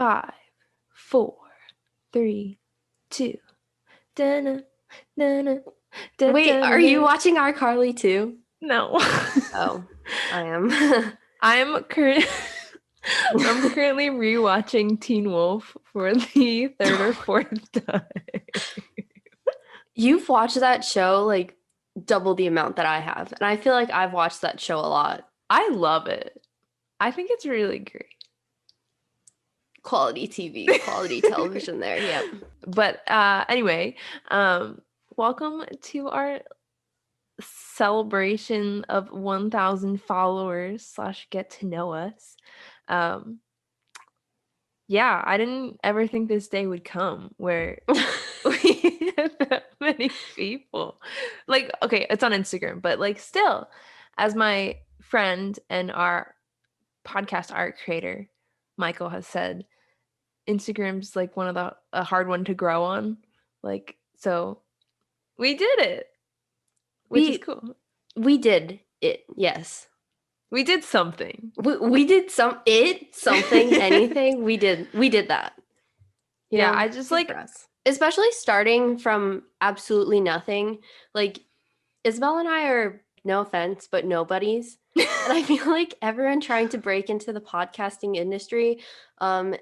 5, 4, 3, 2. Dun, dun, dun, dun, Wait, dun, are dun, you dun. watching iCarly too? No. Oh, I am. I'm current I'm currently rewatching Teen Wolf for the third or fourth time. You've watched that show like double the amount that I have, and I feel like I've watched that show a lot. I love it. I think it's really great. Quality TV, quality television there. Yep. But anyway, welcome to our celebration of 1,000 followers / get to know us. Um, yeah, I didn't ever think this day would come where we had that many people. Like, okay, it's on Instagram, but like still, as my friend and our podcast art creator, Michael, has said, Instagram's like one of a hard one to grow on. Like, so we did it, which is we cool. we did it. Yes. We did something. We did something, anything. We did that. You Yeah, know, I just good like for us. Especially starting from absolutely nothing. Like Isabel and I are, no offense, but nobodies. And I feel like everyone trying to break into the podcasting industry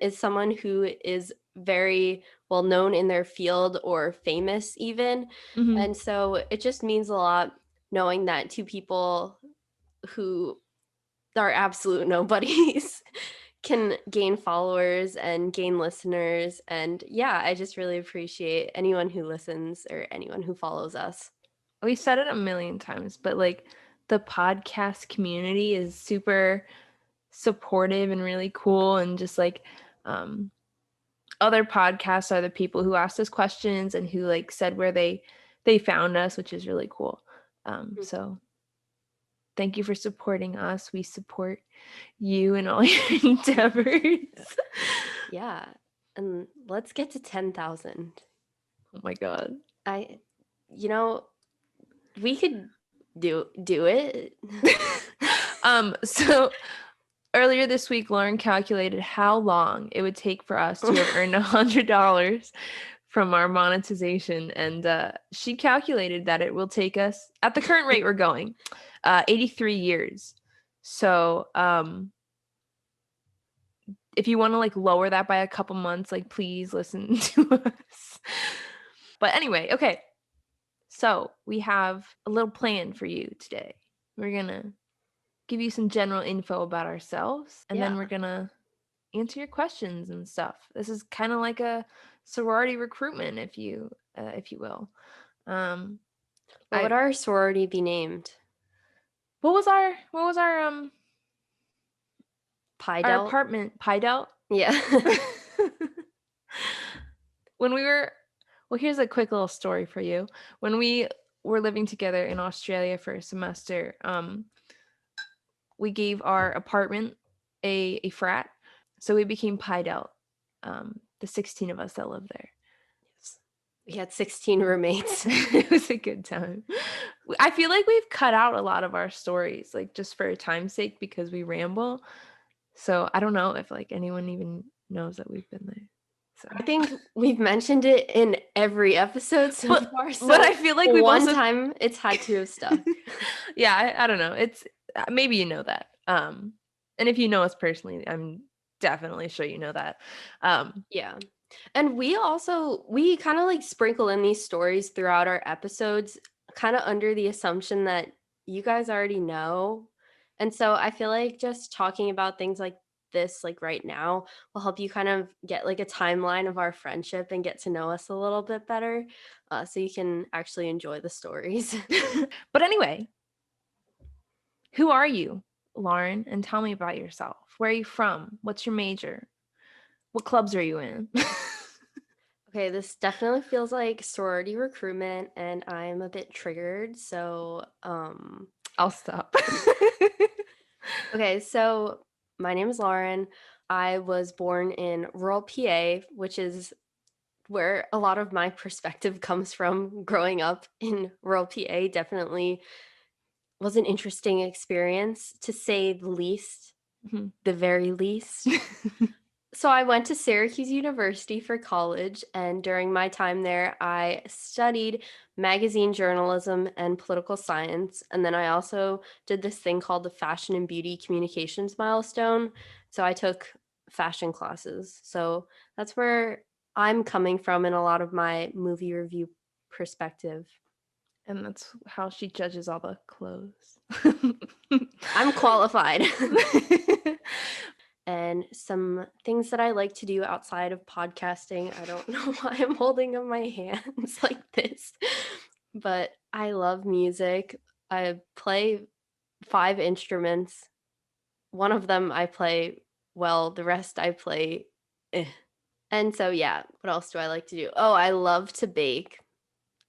is someone who is very well known in their field or famous even. Mhm. And so it just means a lot knowing that two people who are absolute nobodies can gain followers and gain listeners. And yeah, I just really appreciate anyone who listens or anyone who follows us. We said it a million times, but like the podcast community is super supportive and really cool, and just like other podcasts are the people who asked us questions and who like said where they found us, which is really cool. So thank you for supporting us. We support you in all your endeavors. Yeah. And let's get to 10,000. Oh my god. I, you know, we could do it. So earlier this week, Lauren calculated how long it would take for us to have earned $100 from our monetization, and she calculated that it will take us, at the current rate we're going, 83 years. So if you want to like lower that by a couple months, like please listen to us. But anyway, okay. So we have a little plan for you today. We're gonna give you some general info about ourselves, and then Yeah. we're gonna answer your questions and stuff. This is kind of like a sorority recruitment, if you will. What would our sorority be named? What was our Pi our Delt? apartment, Pi Delt? Yeah. When we were, well, here's a quick little story for you. When we were living together in Australia for a semester, we gave our apartment a frat, so we became Pi Delt. The 16 of us that lived there. We had 16 roommates. It was a good time. I feel like we've cut out a lot of our stories, like just for time's sake, because we ramble. So I don't know if like anyone even knows that we've been there. So I think we've mentioned it in every episode so far. So but I feel like we've one also time it's had to have stuck. Yeah, I don't know. It's maybe you know that. And if you know us personally, I'm definitely sure you know that. Yeah. And we kind of like sprinkle in these stories throughout our episodes, kind of under the assumption that you guys already know. And so I feel like just talking about things like this, like right now, will help you kind of get like a timeline of our friendship and get to know us a little bit better, so you can actually enjoy the stories. But anyway, who are you, Lauren? And tell me about yourself. Where are you from? What's your major? What clubs are you in? Okay, this definitely feels like sorority recruitment, and I'm a bit triggered. So, I'll stop. okay, so my name is Lauren. I was born in rural PA, which is where a lot of my perspective comes from growing up in rural PA. Definitely was an interesting experience, to say the least, Mhm. the very least. So I went to Syracuse University for college, and during my time there, I studied magazine journalism and political science. And then I also did this thing called the Fashion and Beauty Communications Milestone. So I took fashion classes. So that's where I'm coming from in a lot of my movie review perspective. And that's how she judges all the clothes. I'm qualified. And some things that I like to do outside of podcasting. I don't know why I'm holding up my hands like this, but I love music. I play 5 instruments. One of them I play well, the rest I play eh. And so, yeah, what else do I like to do? Oh, I love to bake.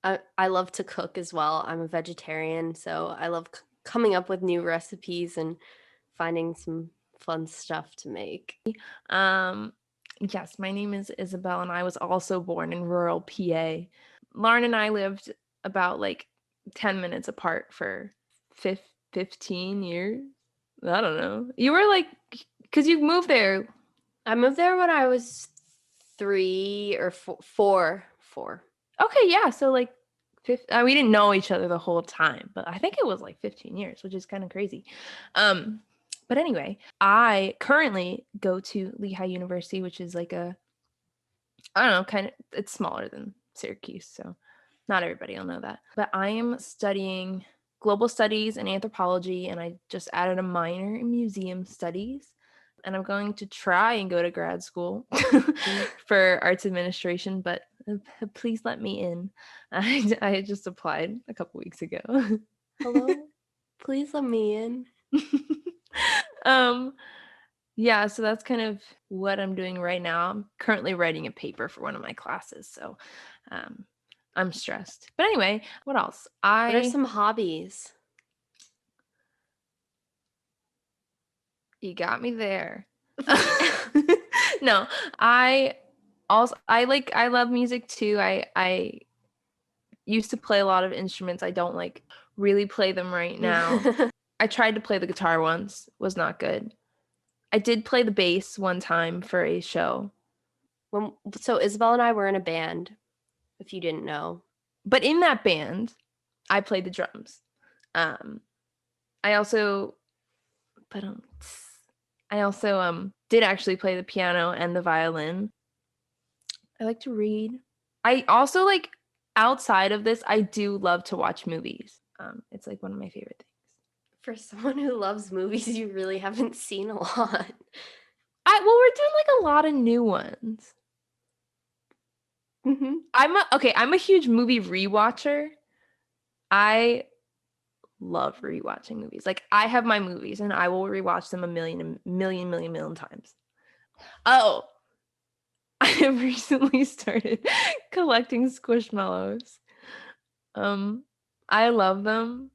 I love to cook as well. I'm a vegetarian, so I love coming up with new recipes and finding some fun stuff to make. Um, yes, my name is Isabel, and I was also born in rural PA. Lauren and I lived about like 10 minutes apart for 15 years. I don't know. You were like, because you moved there. I moved there when I was 3 or 4. Okay, yeah. So like, we didn't know each other the whole time, but I think it was like 15 years, which is kind of crazy. But anyway, I currently go to Lehigh University, which is like I don't know, kind of, it's smaller than Syracuse, so not everybody will know that. But I am studying global studies and anthropology, and I just added a minor in museum studies. And I'm going to try and go to grad school for arts administration, but please let me in. I just applied a couple weeks ago. Hello? Please let me in. um, yeah, so that's kind of what I'm doing right now. I'm currently writing a paper for one of my classes, so I'm stressed. But anyway, what else? What are some hobbies? You got me there. No, I love music too. I used to play a lot of instruments. I don't like really play them right now. I tried to play the guitar once, was not good. I did play the bass one time for a show. So Isabel and I were in a band, if you didn't know. But in that band, I played the drums. I also but I also did actually play the piano and the violin. I like to read. I also like outside of this, I do love to watch movies. It's like one of my favorite things. For someone who loves movies, you really haven't seen a lot. We're doing like a lot of new ones. Mm-hmm. I'm a huge movie rewatcher. I love rewatching movies. Like I have my movies and I will rewatch them a million times. Oh, I have recently started collecting squishmallows. I love them.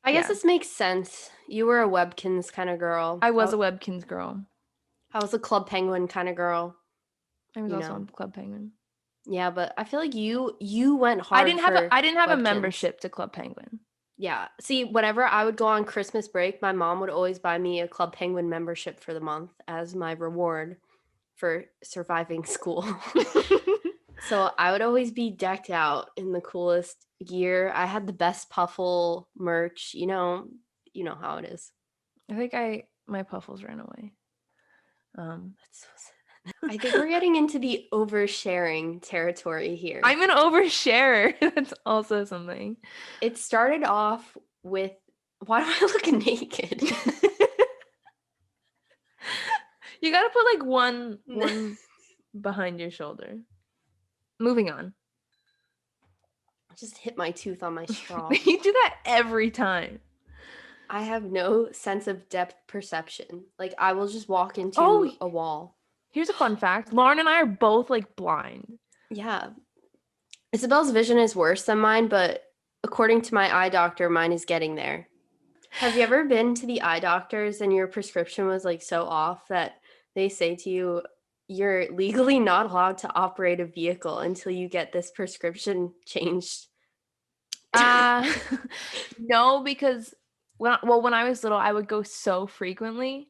I guess Yeah. this makes sense. You were a Webkins kind of girl. I was a Webkins girl. I was a Club Penguin kind of girl. I was also on Club Penguin. Yeah, but I feel like you went hard. I didn't have a membership to Club Penguin. Yeah. See, whenever I would go on Christmas break, my mom would always buy me a Club Penguin membership for the month as my reward for surviving school. So I would always be decked out in the coolest gear. I had the best Puffle merch. You know how it is. I think my Puffles ran away. That's so sad. I think we're getting into the oversharing territory here. I'm an oversharer. That's also something. It started off with, why do I look naked? You gotta put like one behind your shoulder. Moving on. I just hit my tooth on my straw. You do that every time. I have no sense of depth perception. Like I will just walk into a wall. Here's a fun fact. Lauren and I are both like blind. Yeah. Isabel's vision is worse than mine, but according to my eye doctor, mine is getting there. Have you ever been to the eye doctors and your prescription was like so off that they say to you, you're legally not allowed to operate a vehicle until you get this prescription changed? No, because when I was little, I would go so frequently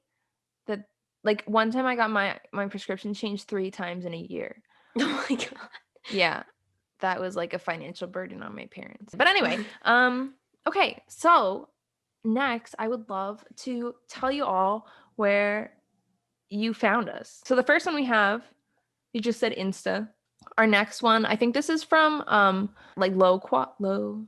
that Like one time I got my prescription changed 3 times in a year. Oh my god. Yeah. That was like a financial burden on my parents. But anyway, okay. So next, I would love to tell you all where you found us. So the first one we have, you just said Insta. Our next one, I think this is from like low.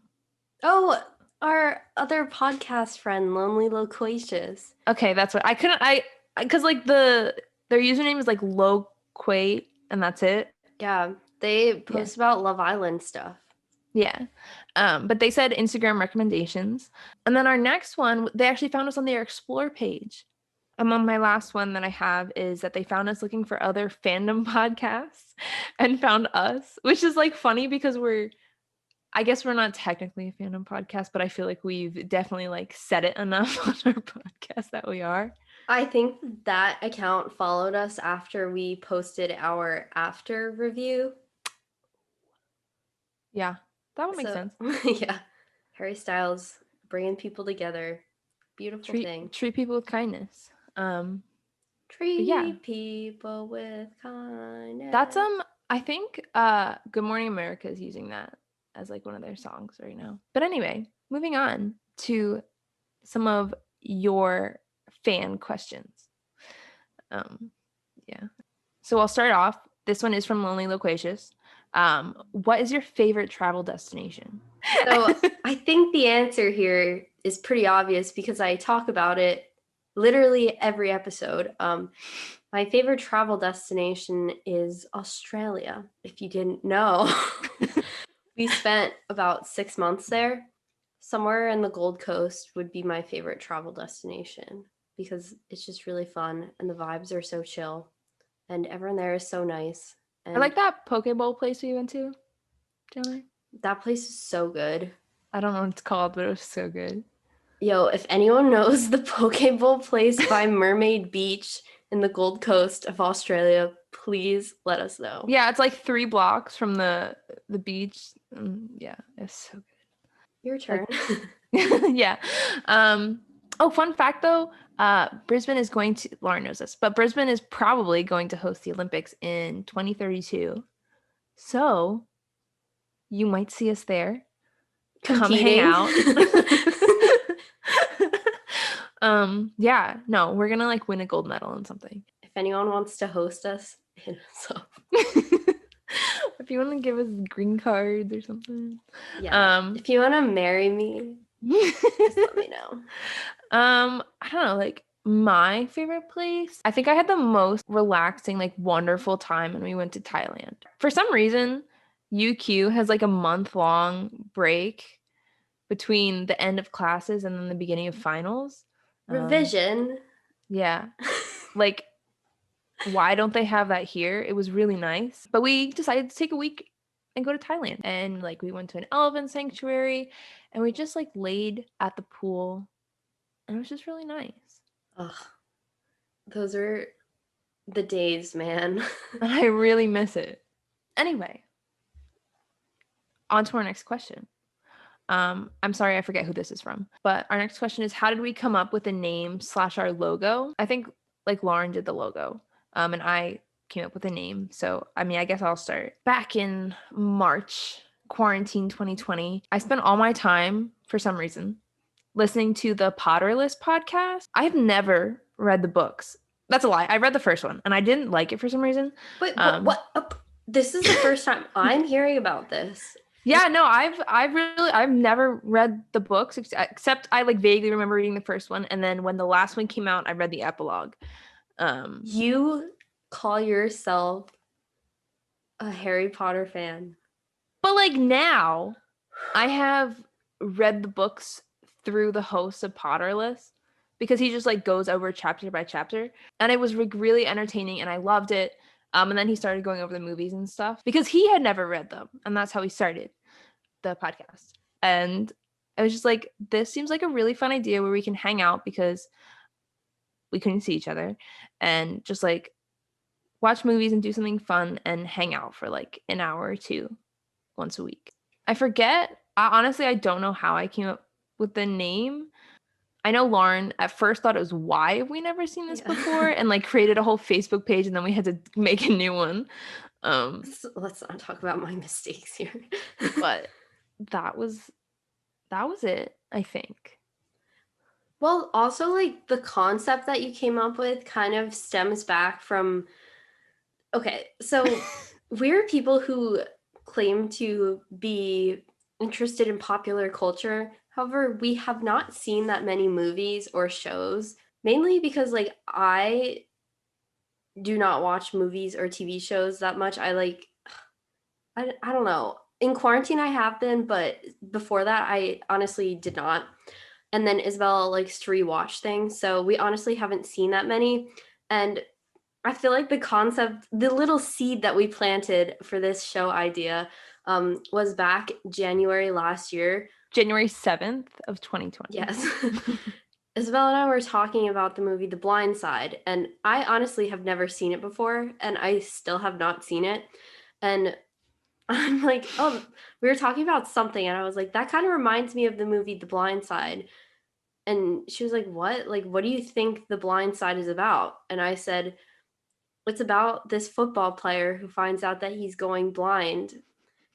Oh, our other podcast friend, Lonely Loquacious. Okay, that's what I because like their username is like Loquate and that's it. Yeah, they Yeah. post about Love Island stuff. Yeah. But they said Instagram recommendations. And then our next one, they actually found us on their explore page. And then my last one that I have is that they found us looking for other fandom podcasts and found us, which is like funny because I guess we're not technically a fandom podcast, but I feel like we've definitely like said it enough on our podcast that we are. I think that account followed us after we posted our after review. Yeah, that would make sense. Yeah, Harry Styles bringing people together. Beautiful thing. Treat people with kindness. Treat yeah. people with kindness. That's I think Good Morning America is using that as like one of their songs right now. But anyway, moving on to some of your fan questions. Yeah. So I'll start off. This one is from Lonely Loquacious. What is your favorite travel destination? So I think the answer here is pretty obvious because I talk about it literally every episode. My favorite travel destination is Australia. If you didn't know, we spent about 6 months there. Somewhere in the Gold Coast would be my favorite travel destination because it's just really fun and the vibes are so chill and everyone there is so nice. And I like that Poke Bowl place we went to, Jelly. that place is so good. I don't know what it's called, but it was so good. Yo, if anyone knows the Poke Bowl place by Mermaid Beach in the Gold Coast of Australia, please let us know. Yeah, it's like 3 blocks from the beach. Yeah, it's so good. Your turn. Yeah. Oh, fun fact though, Brisbane is going to, Lauren knows this, but Brisbane is probably going to host the Olympics in 2032. So you might see us there. Competing. Come hang out. Yeah, no, we're gonna like win a gold medal in something. If anyone wants to host us, hit us up. If you want to give us green cards or something. Yeah. If you want to marry me, just let me know. I don't know, like my favorite place. I think I had the most relaxing, like wonderful time when we went to Thailand. For some reason, UQ has like a month-long break between the end of classes and then the beginning of finals. Revision. Yeah. Like, why don't they have that here? It was really nice. But we decided to take a week and go to Thailand. And like we went to an elephant sanctuary and we just like laid at the pool. And it was just really nice. Ugh. Those are the days, man. And I really miss it. Anyway, on to our next question. I'm sorry, I forget who this is from. But our next question is, how did we come up with the name / our logo? I think like Lauren did the logo. And I came up with a name. So, I mean, I guess I'll start. Back in March, quarantine 2020, I spent all my time, for some reason, listening to the Potterless podcast. I have never read the books. That's a lie. I read the first one and I didn't like it for some reason. But what? This is the first time I'm hearing about this. Yeah, no, I've never read the books except I like vaguely remember reading the first one, and then when the last one came out, I read the epilogue. You call yourself a Harry Potter fan. But like now, I have read the books through the host of Potterless because he just like goes over chapter by chapter, and it was really entertaining and I loved it. And then he started going over the movies and stuff because he had never read them, and that's how he started the podcast. And I was just like, this seems like a really fun idea where we can hang out because we couldn't see each other and just like watch movies and do something fun and hang out for like an hour or two once a week. I forget. Honestly, I don't know how I came up with the name. I know Lauren at first thought it was why have we never seen this Yeah. before, and like created a whole Facebook page, and then we had to make a new one. Let's not talk about my mistakes here. But that was it, I think. Well, also like the concept that you came up with kind of stems back from, okay, so we're people who claim to be interested in popular culture. However, we have not seen that many movies or shows, mainly because like I do not watch movies or TV shows that much. I don't know. In quarantine I have been, but before that I honestly did not. And then Isabel likes to rewatch things, so we honestly haven't seen that many. And I feel like the concept, the little seed that we planted for this show idea, was back January last year. January 7th of 2020. Yes. Isabel and I were talking about the movie The Blind Side, and I honestly have never seen it before, and I still have not seen it. And I'm like, oh, we were talking about something, and I was like, that kind of reminds me of the movie The Blind Side. And she was like, what? Like, what do you think The Blind Side is about? And I said, it's about this football player who finds out that he's going blind,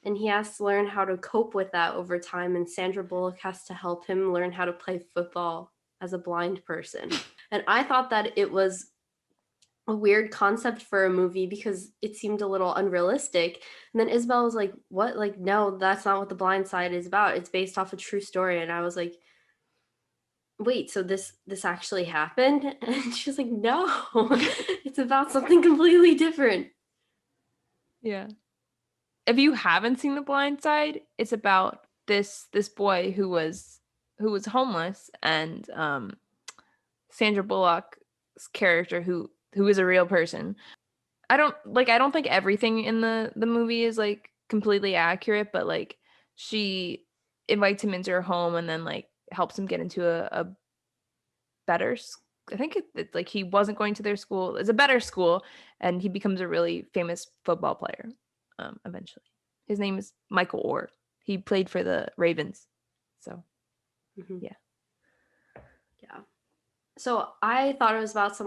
and he has to learn how to cope with that over time. And Sandra Bullock has to help him learn how to play football as a blind person. And I thought that it was a weird concept for a movie because it seemed a little unrealistic. And then Isabel was like, what? Like, no, that's not what The Blind Side is about. It's based off a true story. And I was like, wait, so this actually happened? And she was like, no, it's about something completely different. Yeah. If you haven't seen The Blind Side, it's about this boy who was homeless, and Sandra Bullock's character who is a real person. I don't think everything in the movie is like completely accurate, but like she invites him into her home and then like helps him get into a better I think it's like he wasn't going to their school. It's a better school, and he becomes a really famous football player eventually. His name is Michael Orr. He played for the Ravens. So, yeah. Yeah. So I thought it was about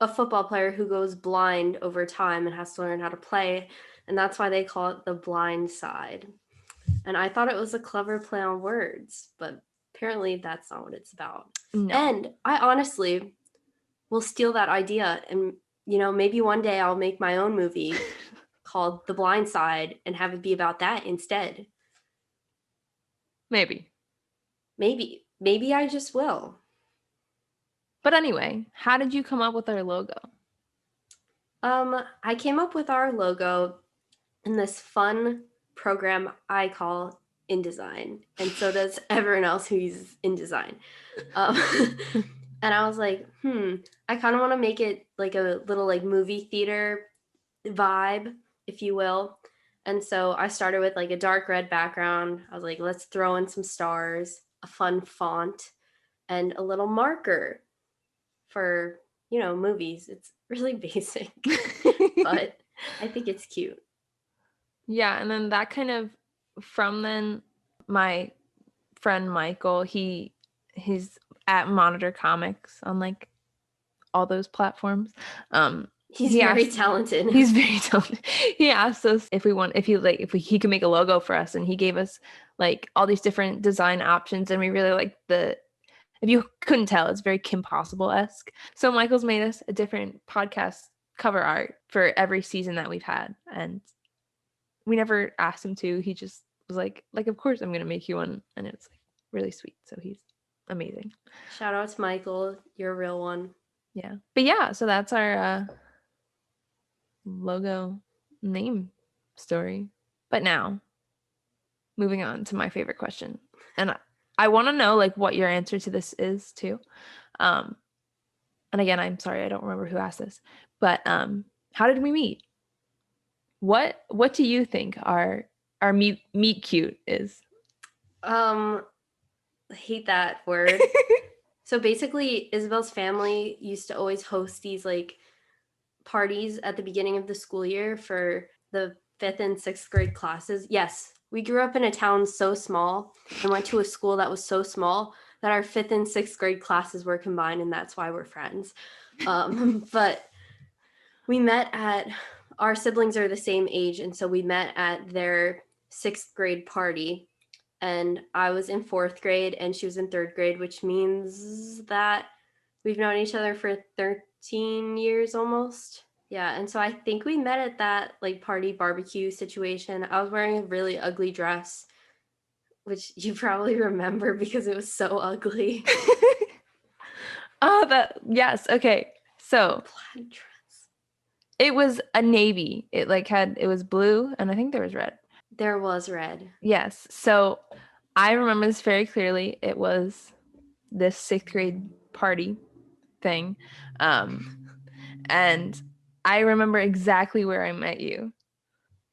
a football player who goes blind over time and has to learn how to play. And that's why they call it The Blind Side. And I thought it was a clever play on words, but apparently that's not what it's about. No. And I honestly will steal that idea, and maybe one day I'll make my own movie called The Blind Side and have it be about that instead. Maybe I just will. But anyway, how did you come up with our logo? I came up with our logo in this fun program I call InDesign, and so does everyone else who uses InDesign. And I was like, I kind of want to make it like a little like movie theater vibe, if you will. And so I started with like a dark red background. I was like, let's throw in some stars, a fun font, and a little marker for, movies. It's really basic, but I think it's cute. Yeah, and then that kind of from then my friend Michael, he's at Monitor Comics on like all those platforms. He's very talented. He's very talented. He asked us if he could make a logo for us, and he gave us like all these different design options, and we really like if you couldn't tell, it's very Kim Possible-esque. So Michael's made us a different podcast cover art for every season that we've had, and we never asked him to. He just was like of course I'm gonna make you one, and it's like really sweet. So he's amazing. Shout out to Michael, you're a real one. Yeah, but yeah, so that's our logo name story. But now, moving on to my favorite question, and I want to know like what your answer to this is too. And again, I'm sorry I don't remember who asked this, but how did we meet? What do you think our meet cute is? I hate that word. So basically, Isabel's family used to always host these like parties at the beginning of the school year for the 5th and 6th grade classes. Yes, we grew up in a town so small and went to a school that was so small that our 5th and 6th grade classes were combined, and that's why we're friends. But we met at, our siblings are the same age, and so we met at their 6th grade party. And I was in 4th grade and she was in 3rd grade, which means that we've known each other for 13 years almost. Yeah, and so I think we met at that like party barbecue situation. I was wearing a really ugly dress, which you probably remember because it was so ugly. Yes, okay. So Plaid dress. it was a navy. It was blue and I think there was red. There was red. Yes. So I remember this very clearly. It was this 6th grade party thing. And I remember exactly where I met you.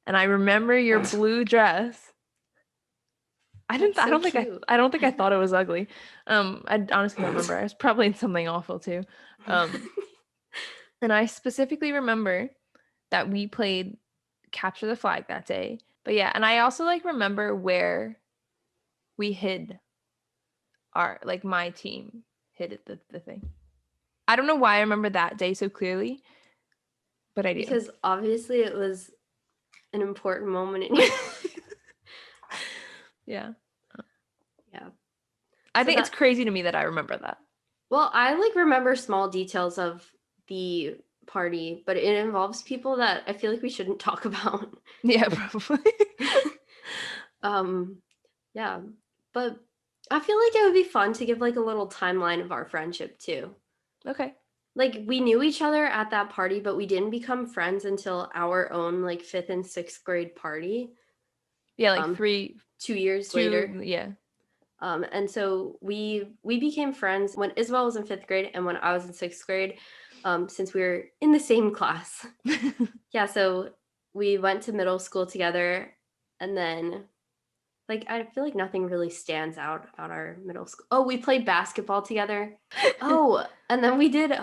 And I remember your blue dress. I don't think I thought it was ugly. I honestly don't remember. I was probably in something awful too. And I specifically remember that we played capture the flag that day. But yeah, and I also remember where we hid my team hid at the thing. I don't know why I remember that day so clearly, but I do. Because obviously it was an important moment in your life. Yeah. Yeah. I think it's crazy to me that I remember that. Well, I remember small details of the party, but it involves people that I feel like we shouldn't talk about. Yeah, probably. Yeah. But I feel like it would be fun to give a little timeline of our friendship too. Okay. We knew each other at that party, but we didn't become friends until our own 5th and 6th grade party. Yeah, 2 years later. Yeah. And so we became friends when Isabel was in 5th grade and when I was in 6th grade, since we were in the same class. Yeah, so we went to middle school together, and then I feel like nothing really stands out about our middle school. Oh, we played basketball together. Oh, and then we did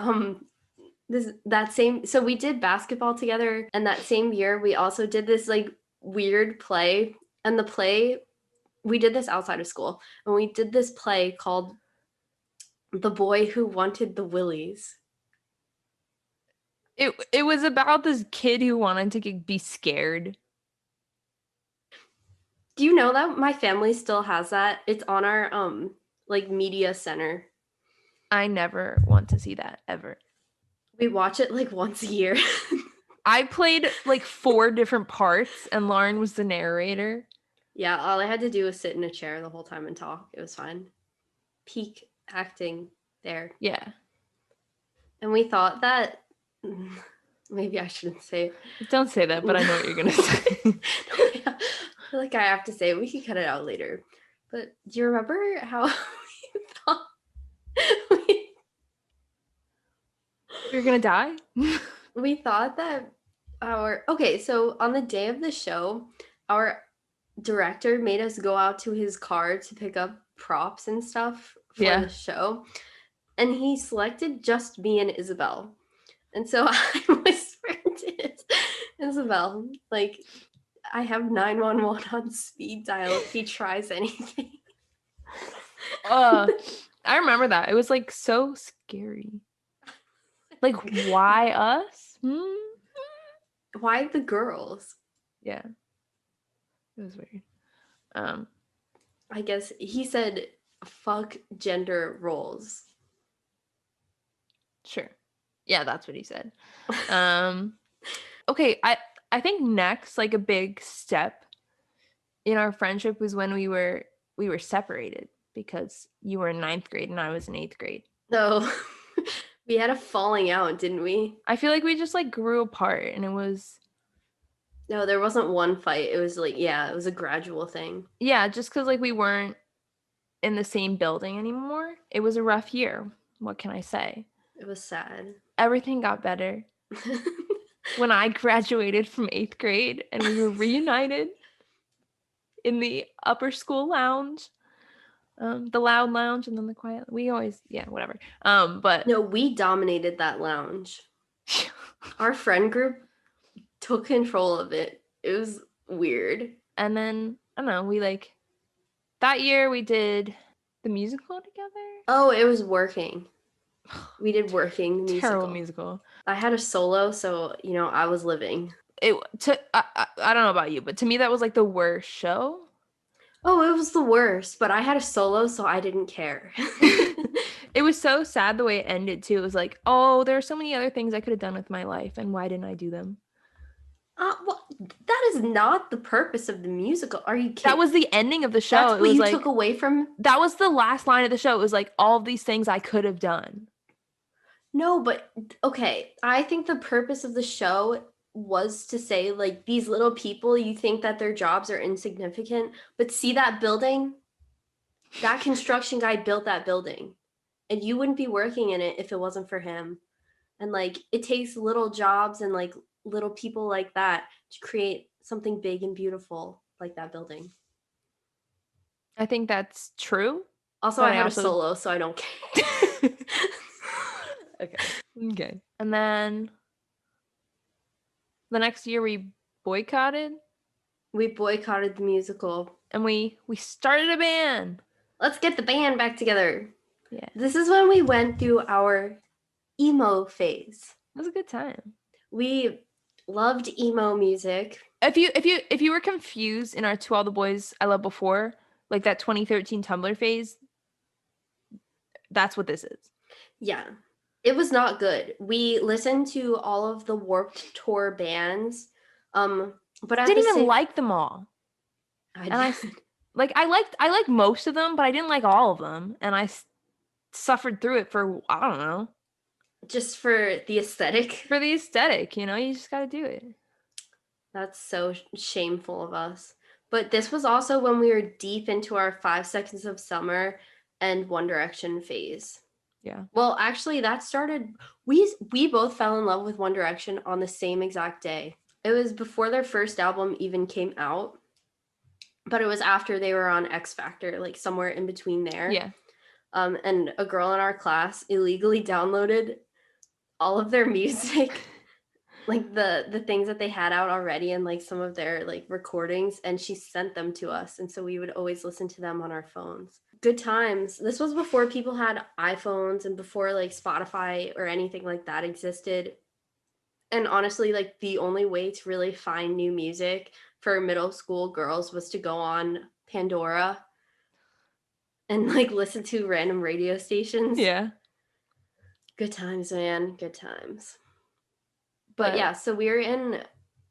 so we did basketball together, and that same year we also did this weird play, and the play, we did this outside of school, and we did this play called The Boy Who Wanted the Willies. It was about this kid who wanted to be scared. Do you know that my family still has that? It's on our media center. I never want to see that ever. We watch it once a year. I played 4 different parts and Lauren was the narrator. Yeah, all I had to do was sit in a chair the whole time and talk. It was fine. Peak acting there. Yeah. And we thought that maybe I shouldn't say it. Don't say that, but I know what you're gonna say. I feel like I have to say it. We can cut it out later. But do you remember how we thought you're gonna die? We thought that so on the day of the show, our director made us go out to his car to pick up props and stuff for the show. And he selected just me and Isabel. And so I whispered to Isabel, I have 911 on speed dial if he tries anything. I remember that. It was so scary. Why us? Why the girls? Yeah. It was weird. I guess he said, fuck gender roles. Sure. Yeah, that's what he said. Okay, I think next, a big step in our friendship was when we were separated because you were in 9th grade and I was in 8th grade. No. We had a falling out, didn't we? I feel like we just grew apart and it was... No, there wasn't one fight. It was it was a gradual thing. Yeah, just because we weren't in the same building anymore. It was a rough year. What can I say? It was sad. Everything got better when I graduated from 8th grade and we were reunited in the upper school lounge. The loud lounge and then the quiet. We always, whatever. But no, we dominated that lounge. Our friend group took control of it. It was weird. And then I don't know, we like that year we did the musical together. Oh, it was Working. We did Working, the Terrible musical. musical. I had a solo, so, I was living. I don't know about you, but to me that was like the worst show. Oh, it was the worst, but I had a solo, so I didn't care. It was so sad the way it ended too. It was like, oh, there are so many other things I could have done with my life, and why didn't I do them? Well, that is not the purpose of the musical. Are you That kidding? was the ending of the show. That's It what was you like took away from? that was the last line of the show. It was like all of these things I could have done. No, but okay. I think the purpose of the show was to say, like, these little people, you think that their jobs are insignificant, but see that building? That construction guy built that building, and you wouldn't be working in it if it wasn't for him. And like, it takes little jobs and like little people like that to create something big and beautiful like that building. I think that's true. Also, But I I had a also solo, so I don't care. okay. Okay. And then the next year we boycotted We boycotted the musical. and we started a band. Let's get the band back together. Yeah. This is when we went through our emo phase. It was a good time. We loved emo music. If you were confused in our To All the Boys I Loved Before, like that 2013 Tumblr phase, that's what this is. Yeah. It was not good. We listened to all of the Warped Tour bands. But at Didn't the even same like them all. I And I liked most of them, but I didn't like all of them, and I suffered through it for I don't know, just for the aesthetic. for the aesthetic, you know, you just got to do it. That's so shameful of us. But this was also when we were deep into our 5 Seconds of Summer and One Direction phase. Yeah. Well, actually, that started. We both fell in love with One Direction on the same exact day. It was before their first album even came out, but it was after they were on X Factor, like somewhere in between there. Yeah. And a girl in our class illegally downloaded all of their music, like the things that they had out already, and like some of their like recordings, and she sent them to us, and so we would always listen to them on our phones. Good times. This was before people had iPhones and before like Spotify or anything like that existed. And honestly, like the only way to really find new music for middle school girls was to go on Pandora and like listen to random radio stations. Yeah. Good times, man. Good times. But yeah, so we were in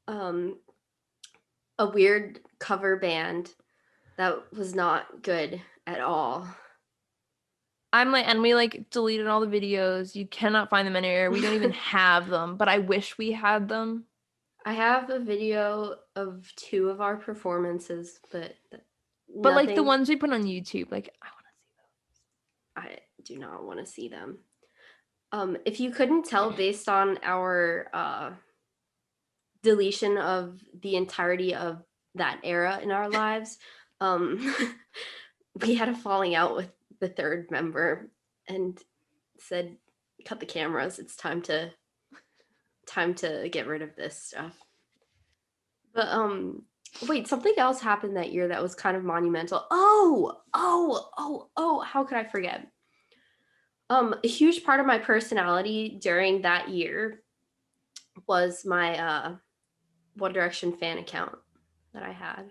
a weird cover band that was not good at all. And we like deleted all the videos. You cannot find them anywhere. We don't even have them, but I wish we had them. I have a video of 2 of our performances, but Like the ones we put on YouTube, like I want to see those. I do not want to see them. If you couldn't tell based on our deletion of the entirety of that era in our lives, we had a falling out with the third member and said, cut the cameras, it's time to get rid of this stuff. But wait, something else happened that year that was kind of monumental. Oh, how could I forget? A huge part of my personality during that year was my One Direction fan account that I had.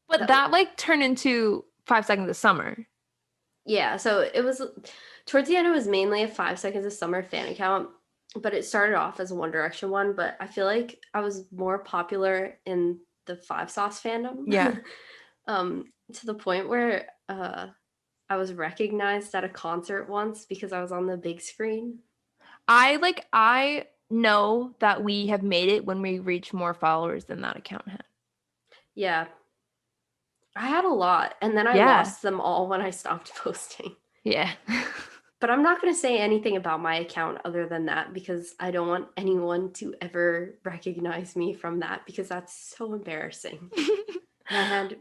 But that like turned into 5 Seconds of Summer. Yeah, so it was towards the end, it was mainly a 5 Seconds of Summer fan account, but it started off as a One Direction one. But I feel like I was more popular in the Five Sauce fandom. Yeah. To the point where I was recognized at a concert once because I was on the big screen. I know that we have made it when we reach more followers than that account had. Yeah. I had a lot, and then I lost them all when I stopped posting. Yeah. But I'm not going to say anything about my account other than that because I don't want anyone to ever recognize me from that because that's so embarrassing. And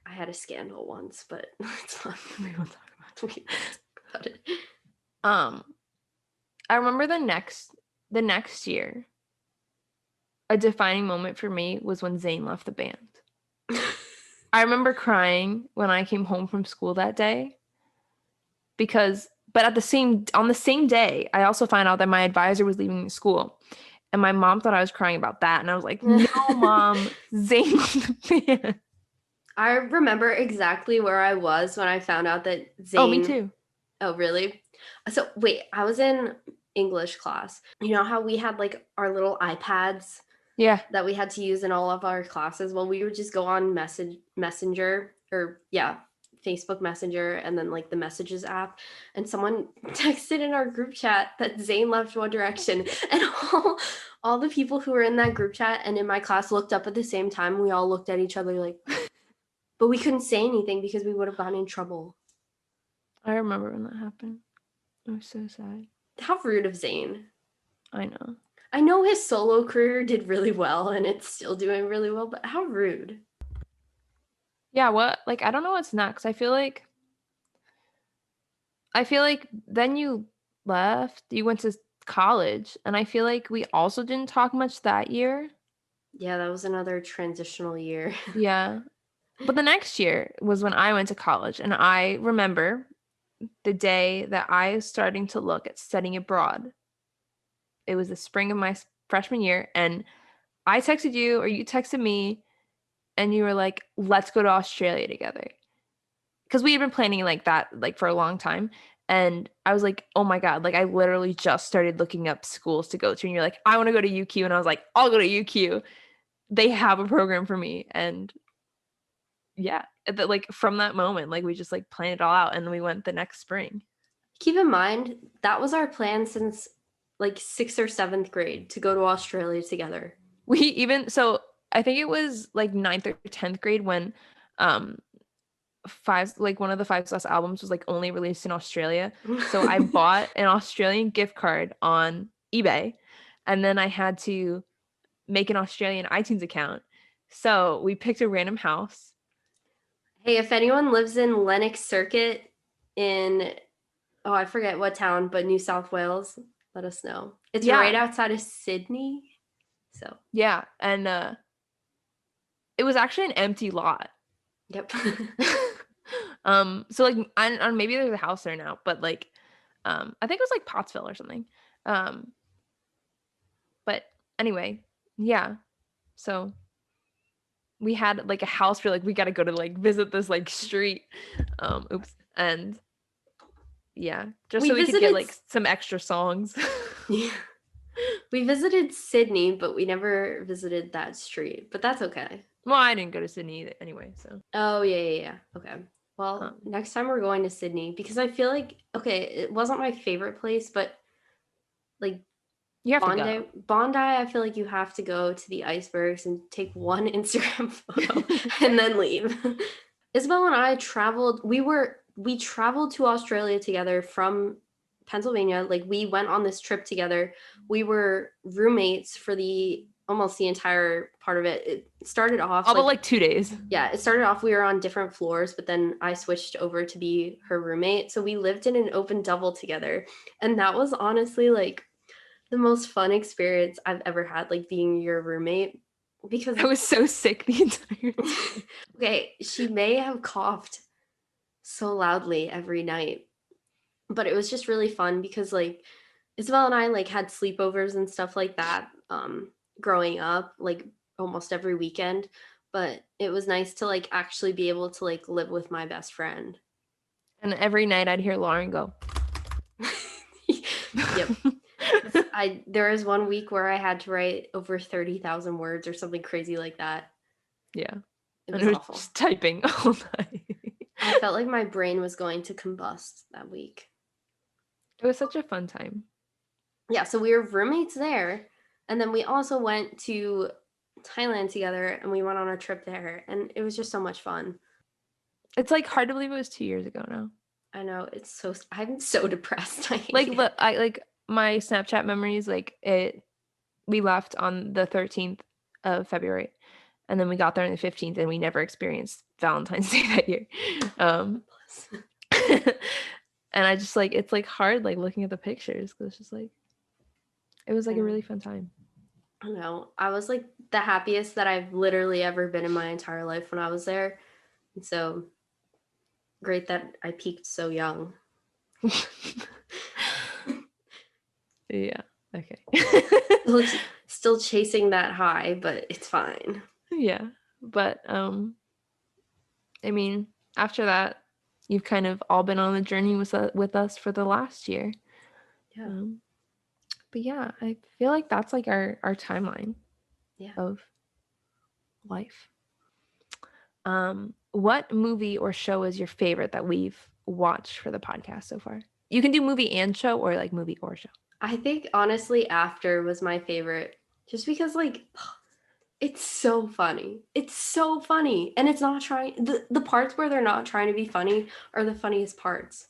I had a scandal once, but it's fine. We won't talk about it. I remember the next year, a defining moment for me was when Zayn left the band. I remember crying when I came home from school that day because but on the same day, I also found out that my advisor was leaving school. And my mom thought I was crying about that. And I was like, no, mom, Zayn was the fan. I remember exactly where I was when I found out that Oh, me Zayn. too. Oh, really? So, wait, I was in English class. You know how we had like our little iPads Yeah. that we had to use in all of our classes? Well, we would just go on Messenger or, yeah, Facebook Messenger and then like the Messages app. And someone texted in our group chat that Zayn left One Direction. And all the people who were in that group chat and in my class looked up at the same time. We all looked at each other like, but we couldn't say anything because we would have gotten in trouble. I remember when that happened. It was so sad. How rude of Zayn. I know. I know his solo career did really well and it's still doing really well, but how rude. Yeah, what? Like, I don't know what's next. I feel like then you left, you went to college, and I feel like we also didn't talk much that year. Yeah, that was another transitional year. Yeah. But the next year was when I went to college, and I remember the day that I was starting to look at studying abroad. It was the spring of my freshman year, and I texted you or you texted me, and you were like, "Let's go to Australia together." Because we had been planning like that like for a long time. And I was like, oh my God, like I literally just started looking up schools to go to. And you're like, I want to go to UQ. And I was like, I'll go to UQ. They have a program for me. And yeah, like from that moment, like we just like planned it all out and we went the next spring. Keep in mind, that was our plan since like 6th or 7th grade to go to Australia together. So I think it was like ninth or 10th grade when um one of the Five Sauce albums was like only released in Australia. So I bought an Australian gift card on eBay and then I had to make an Australian iTunes account. So we picked a random house. Hey, if anyone lives in Lennox Circuit in, oh, I forget what town, but New South Wales, let us know. It's right Yeah. outside of Sydney. So, Yeah. And it was actually an empty lot. yep. So like I maybe there's a house there now, but like I think it was like Pottsville or something. Um but anyway, yeah. So we had like a house for like we got to go to like visit this like street. Oops. And yeah, just We so we could get visited, like some extra songs. yeah. We visited Sydney, but we never visited that street. But that's okay. Well, I didn't go to Sydney either, anyway, so Oh, yeah. Okay. Well, um next time we're going to Sydney because I feel like, okay, it wasn't my favorite place, but like you have to go. Bondi, I feel like you have to go to the icebergs and take one Instagram photo and then leave. Isabel and I traveled. We traveled to Australia together from Pennsylvania. Like we went on this trip together. We were roommates for the almost the entire part of it. It started off All but like, like 2 days. yeah, it started off we were on different floors, but then I switched over to be her roommate. So we lived in an open double together. And that was honestly like the most fun experience I've ever had, like being your roommate. Because I was so sick the entire time. okay, she may have coughed so loudly every night, but it was just really fun because like Isabel and I like had sleepovers and stuff like that growing up, like almost every weekend. But it was nice to like actually be able to like live with my best friend. And every night I'd hear Lauren go. Yep. There was one week where I had to write over 30,000 words or something crazy like that. Yeah. It And was it was awful. just typing all night. I felt like my brain was going to combust that week. It was such a fun time. Yeah, so we were roommates there. And then we also went to Thailand together and we went on a trip there. And it was just so much fun. It's like hard to believe it was 2 years ago now. I know, I'm so depressed. I hate Like it. I like my Snapchat memories, like we left on the 13th of February and then we got there on the 15th and we never experienced Valentine's Day that year. And I just like it's like hard like looking at the pictures because it's just like it was like a really fun time. I know. I was like the happiest that I've literally ever been in my entire life when I was there. And so great that I peaked so young. Yeah. Okay. Still, still chasing that high, but it's fine. Yeah. But I mean, after that, you've kind of all been on the journey with us for the last year. Yeah. Um, but yeah, I feel like that's like our timeline Yeah. of life. What movie or show is your favorite that we've watched for the podcast so far? You can do movie and show, or like movie or show. I think honestly, After was my favorite, just because like it's so funny. It's so funny, and it's not trying. The parts where they're not trying to be funny are the funniest parts.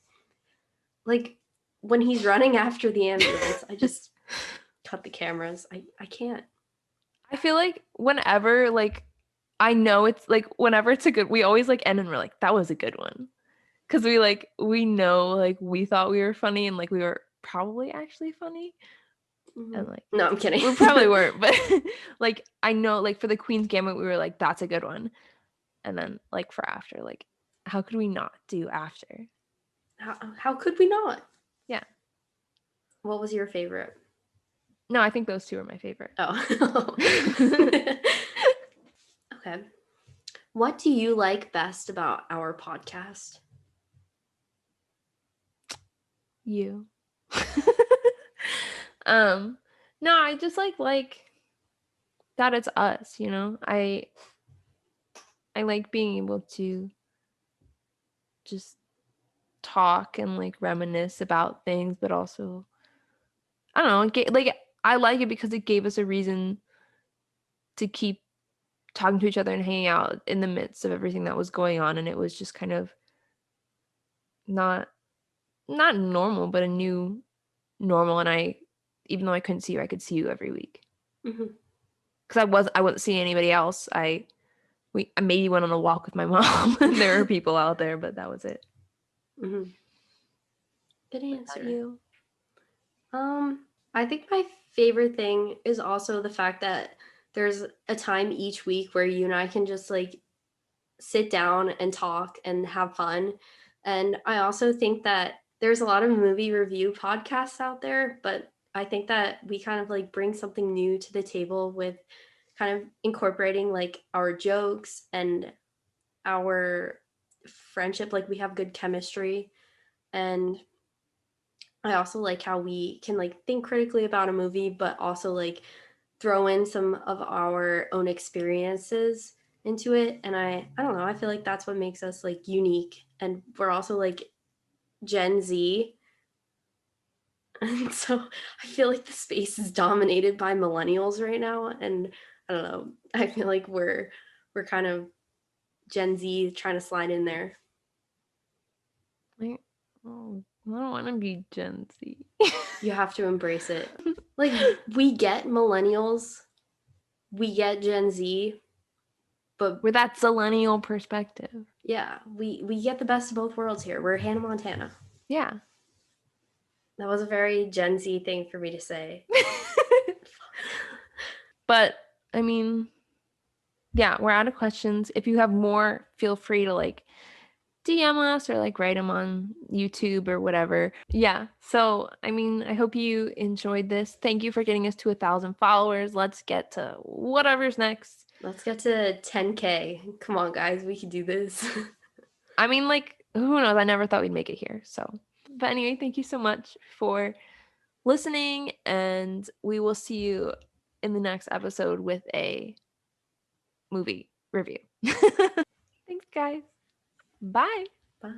Like when he's running after the ambulance, I just cut the cameras. I can't. I feel like whenever like I know it's like whenever it's a good, we always like end and we're like that was a good one, because we know like we thought we were funny and like we were probably actually funny, and like No, I'm kidding. we probably weren't, but like I know like for the Queen's Gambit we were like that's a good one, and then like for After, like how could we not do After? How could we not? Yeah. What was your favorite? No, I think those two are my favorite. Oh. Okay. What do you like best about our podcast? You. um no, I just like that it's us, you know. I like being able to just talk and like reminisce about things, but also I don't know, like I like it because it gave us a reason to keep talking to each other and hanging out in the midst of everything that was going on, and it was just kind of not not normal, but a new normal. And I, even though I couldn't see you, I could see you every week Mm-hmm. because I wasn't seeing anybody else. I maybe went on a walk with my mom and there are people out there, but that was it. Mm-hmm. Good What about answer. you? I think my favorite thing is also the fact that there's a time each week where you and I can just like sit down and talk and have fun. And I also think that there's a lot of movie review podcasts out there, but I think that we kind of like bring something new to the table with kind of incorporating like our jokes and our friendship. Like we have good chemistry. And I also like how we can like think critically about a movie, but also like throw in some of our own experiences into it. And I don't know, I feel like that's what makes us like unique. And we're also like Gen Z. And so I feel like the space is dominated by millennials right now. And I don't know, I feel like we're kind of Gen Z trying to slide in there. Like, oh, I don't want to be Gen Z. You have to embrace it. Like we get millennials, we get Gen Z, but We're that millennial perspective. yeah, we get the best of both worlds here. We're Hannah Montana. Yeah. That was a very Gen Z thing for me to say. But I mean, yeah, we're out of questions. If you have more, feel free to like DM us or like write them on YouTube or whatever. Yeah. So, I mean, I hope you enjoyed this. Thank you for getting us to 1,000 followers. Let's get to whatever's next. Let's get to 10K. Come on, guys, we can do this. I mean, like, who knows? I never thought we'd make it here. So, but anyway, thank you so much for listening, and we will see you in the next episode with a movie review. Thanks, guys. Bye. Bye.